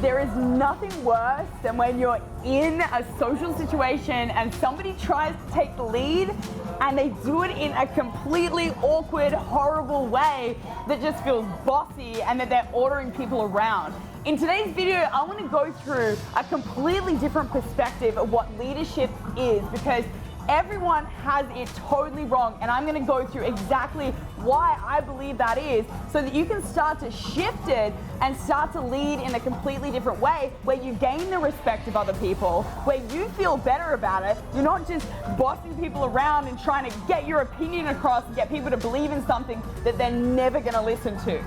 There is nothing worse than when you're in a social situation and somebody tries to take the lead and they do it in a completely awkward, horrible way that just feels bossy and that they're ordering people around. In today's video, I want to go through a completely different perspective of what leadership is, because everyone has it totally wrong, and I'm going to go through exactly why I believe that is, so that you can start to shift it and start to lead in a completely different way, where you gain the respect of other people, where you feel better about it. You're not just bossing people around and trying to get your opinion across and get people to believe in something that they're never going to listen to.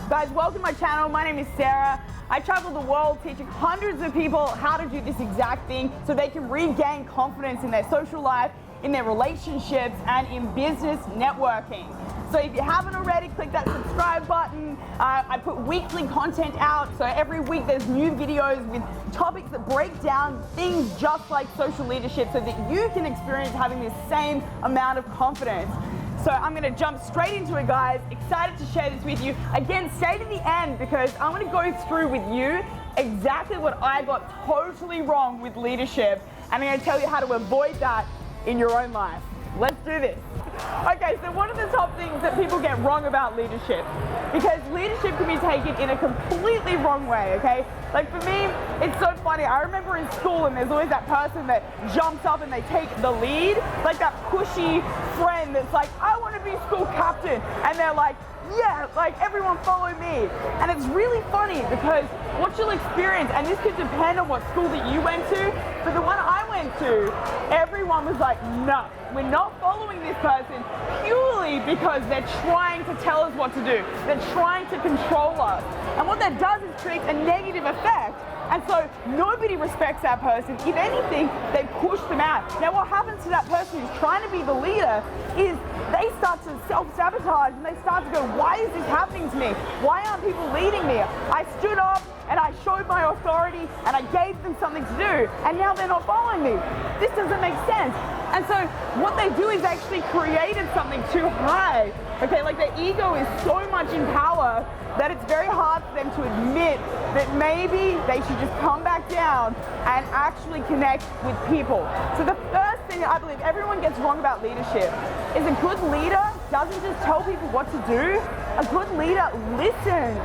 Guys, welcome to my channel. My name is Sarah. I travel the world teaching hundreds of people how to do this exact thing so they can regain confidence in their social life, in their relationships, and in business networking. So if you haven't already, click that subscribe button. I put weekly content out, so every week there's new videos with topics that break down things just like social leadership so that you can experience having the same amount of confidence. So I'm going to jump straight into it, guys. Excited to share this with you. Again, stay to the end because I'm going to go through with you exactly what I got totally wrong with leadership, and I'm going to tell you how to avoid that in your own life. Let's do this. Okay, so what are the top things that people get wrong about leadership? Because leadership can be taken in a completely wrong way, okay? Like for me, it's so funny. I remember in school, and there's always that person that jumps up and they take the lead, like that pushy friend that's like, I want to be school captain. And they're like, yeah, like everyone follow me. And it's really funny because what you'll experience, and this could depend on what school that you went to, but the one I went to, everyone was like, no, we're not following this person purely because they're trying to tell us what to do. They're trying to control us. And what that does is create a negative effect. And so nobody respects that person. If anything, they push them out. Now what happens to that person who's trying to be the leader is they start to self-sabotage and they start to go, why is this happening to me? Why aren't people leading me? I stood up and I showed my authority and I gave them something to do, and now they're not following me. This doesn't make sense. And so what they do is actually created something too high. Okay, like their ego is so much in power that it's very hard for them to admit that maybe they should just come back down and actually connect with people. So the first thing that I believe everyone gets wrong about leadership is a good leader doesn't just tell people what to do. A good leader listens.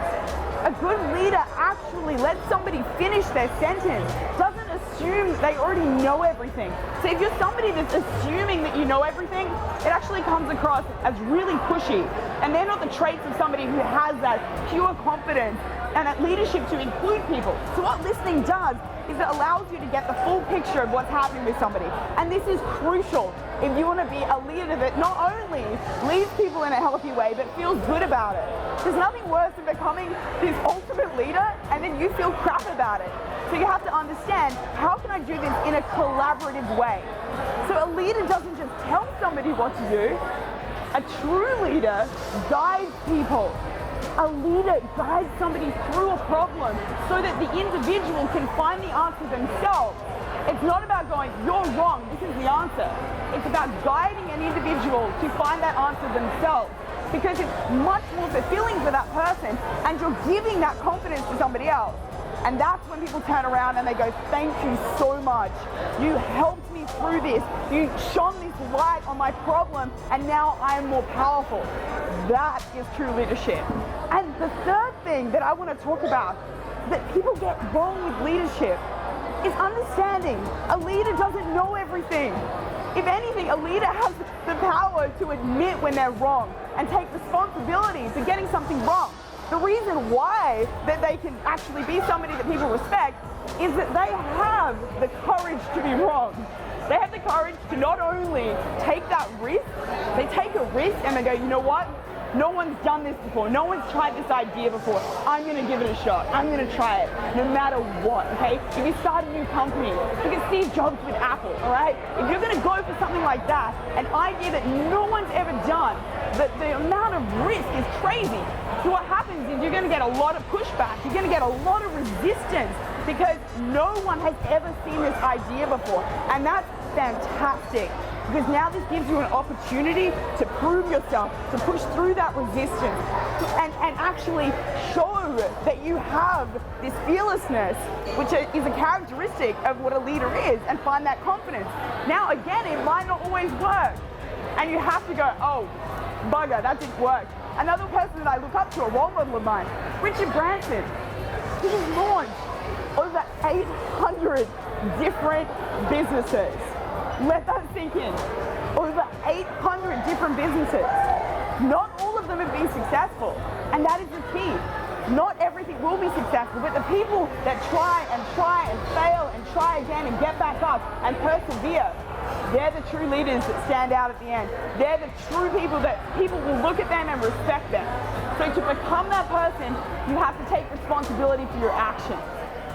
A good leader actually lets somebody finish their sentence, doesn't assume they already know everything. So if you're somebody that's assuming that you know everything, it actually comes across as really pushy. And they're not the traits of somebody who has that pure confidence and that leadership to include people. So what listening does is it allows you to get the full picture of what's happening with somebody. And this is crucial if you want to be a leader that not only leads people in a healthy way, but feels good about it. There's nothing worse than becoming this ultimate leader and then you feel crap about it. So you have to understand, how can I do this in a collaborative way? So a leader doesn't just tell somebody what to do. A true leader guides people. A leader guides somebody through a problem so that the individual can find the answer themselves. It's not about going, you're wrong, this is the answer. It's about guiding an individual to find that answer themselves, because it's much more fulfilling for that person and you're giving that confidence to somebody else. And that's when people turn around and they go, thank you so much. You helped me through this. You shone this light on my problem and now I am more powerful. That is true leadership. And the third thing that I want to talk about that people get wrong with leadership is understanding a leader doesn't know everything. If anything, a leader has the power to admit when they're wrong and take responsibility for getting something wrong. The reason why that they can actually be somebody that people respect is that they have the courage to be wrong. They have the courage to not only take that risk, they take a risk and they go, you know what? No one's done this before. No one's tried this idea before. I'm going to give it a shot. I'm going to try it no matter what, okay? If you start a new company, look at Steve Jobs with Apple, all right? If you're going to go for something like that, an idea that no one's ever done, that the amount of risk is crazy. So what happens is you're going to get a lot of pushback. You're going to get a lot of resistance because no one has ever seen this idea before. And that's fantastic, because now this gives you an opportunity to prove yourself, to push through that resistance, and actually show that you have this fearlessness, which is a characteristic of what a leader is, and find that confidence. Now, again, it might not always work, and you have to go, oh, bugger, that didn't work. Another person that I look up to, a role model of mine, Richard Branson. He has launched over 800 different businesses. Let that sink in. Over 800 different businesses. Not all of them have been successful, and that is the key. Not everything will be successful, but the people that try and fail and try again and get back up and persevere, they're the true leaders that stand out at the end. They're the true people that people will look at them and respect them. So to become that person, you have to take responsibility for your actions.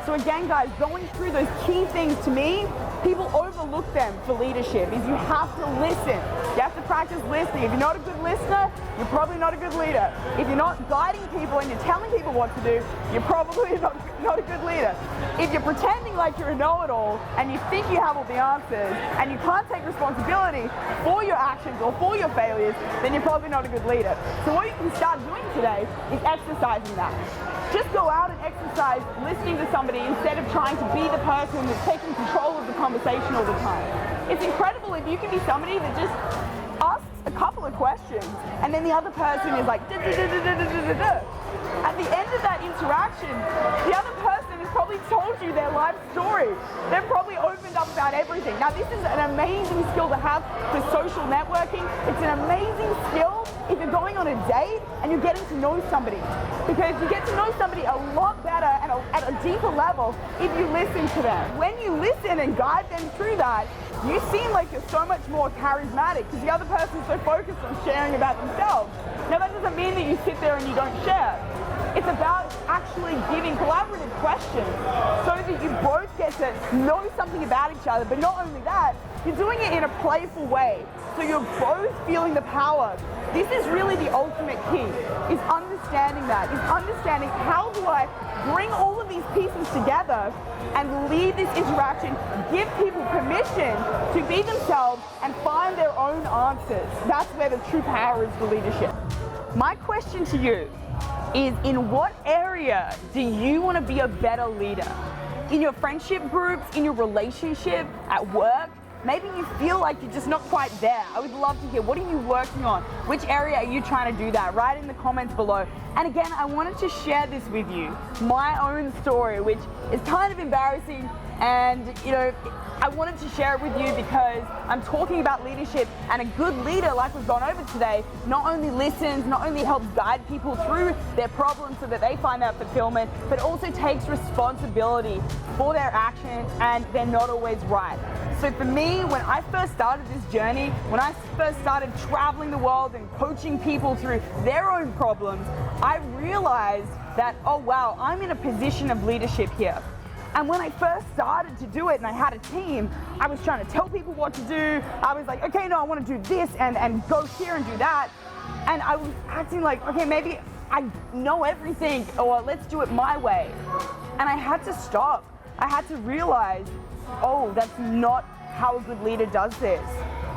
So again, guys, going through those key things, to me, people overlook them for leadership, is you have to listen. You have to practice listening. If you're not a good listener, you're probably not a good leader. If you're not guiding people and you're telling people what to do, you're probably not a good leader. If you're pretending like you're a know-it-all and you think you have all the answers and you can't take responsibility for your actions or for your failures, then you're probably not a good leader. So what you can start doing today is exercising that. Just go out and exercise listening to somebody instead of trying to be the person that's taking control of the conversation all the time. It's incredible if you can be somebody that just asks a couple of questions and then the other person is like, duh, duh, duh, duh, duh, duh, duh, duh. At the end of that interaction, the other person has probably told you their life story. They've probably opened up about everything. Now, this is an amazing skill to have for social networking. It's an amazing skill if you're going on a date and you're getting to know somebody, because you get to know somebody a lot better and at a deeper level if you listen to them. When you listen and guide them through that, you seem like you're so much more charismatic because the other person's so focused on sharing about themselves. Now, that doesn't mean that you sit there and you don't share. It's about actually giving collaborative questions so that you both get to know something about each other, but not only that, you're doing it in a playful way. So you're both feeling the power. This is really the ultimate key, is understanding that, is understanding how do I bring all of these pieces together and lead this interaction, give people permission to be themselves and find their own answers. That's where the true power is for leadership. My question to you is, in what area do you want to be a better leader? In your friendship groups, in your relationship, at work? Maybe you feel like you're just not quite there. I would love to hear, what are you working on? Which area are you trying to do that? Write in the comments below. And again, I wanted to share this with you, my own story, which is kind of embarrassing, and I wanted to share it with you because I'm talking about leadership, and a good leader, like we've gone over today, not only listens, not only helps guide people through their problems so that they find that fulfillment, but also takes responsibility for their actions, and they're not always right. So for me, when I first started this journey, when I first started traveling the world and coaching people through their own problems, I realized that, oh wow, I'm in a position of leadership here. And when I first started to do it and I had a team, I was trying to tell people what to do. I was like, okay, no, I want to do this and go here and do that. And I was acting like, okay, maybe I know everything, or let's do it my way. And I had to stop. I had to realize, oh, that's not how a good leader does this.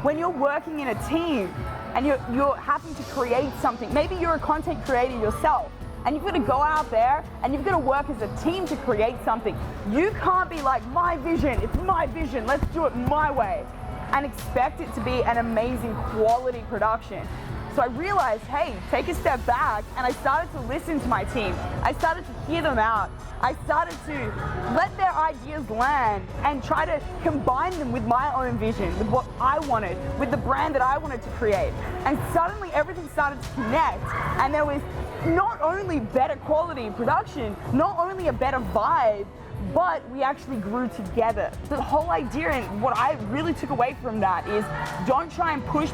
When you're working in a team and you're having to create something, maybe you're a content creator yourself, and you've got to go out there and you've got to work as a team to create something. You can't be like, my vision, it's my vision, let's do it my way, and expect it to be an amazing quality production. So I realized, hey, take a step back, and I started to listen to my team. I started to hear them out. I started to let their ideas land and try to combine them with my own vision, with what I wanted, with the brand that I wanted to create. And suddenly everything started to connect, and there was not only better quality production, not only a better vibe, but we actually grew together. The whole idea, and what I really took away from that, is don't try and push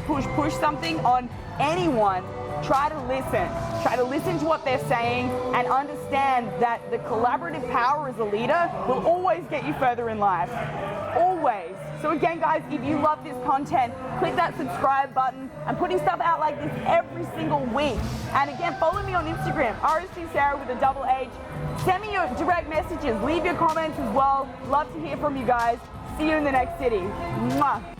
something on anyone. Try to listen. Try to listen to what they're saying and understand that the collaborative power as a leader will always get you further in life. Always. So again, guys, if you love this content, click that subscribe button. I'm putting stuff out like this every single week. And again, follow me on Instagram, Sarahh with a double H. Send me your direct messages. Leave your comments as well. Love to hear from you guys. see you in the next city. Mwah.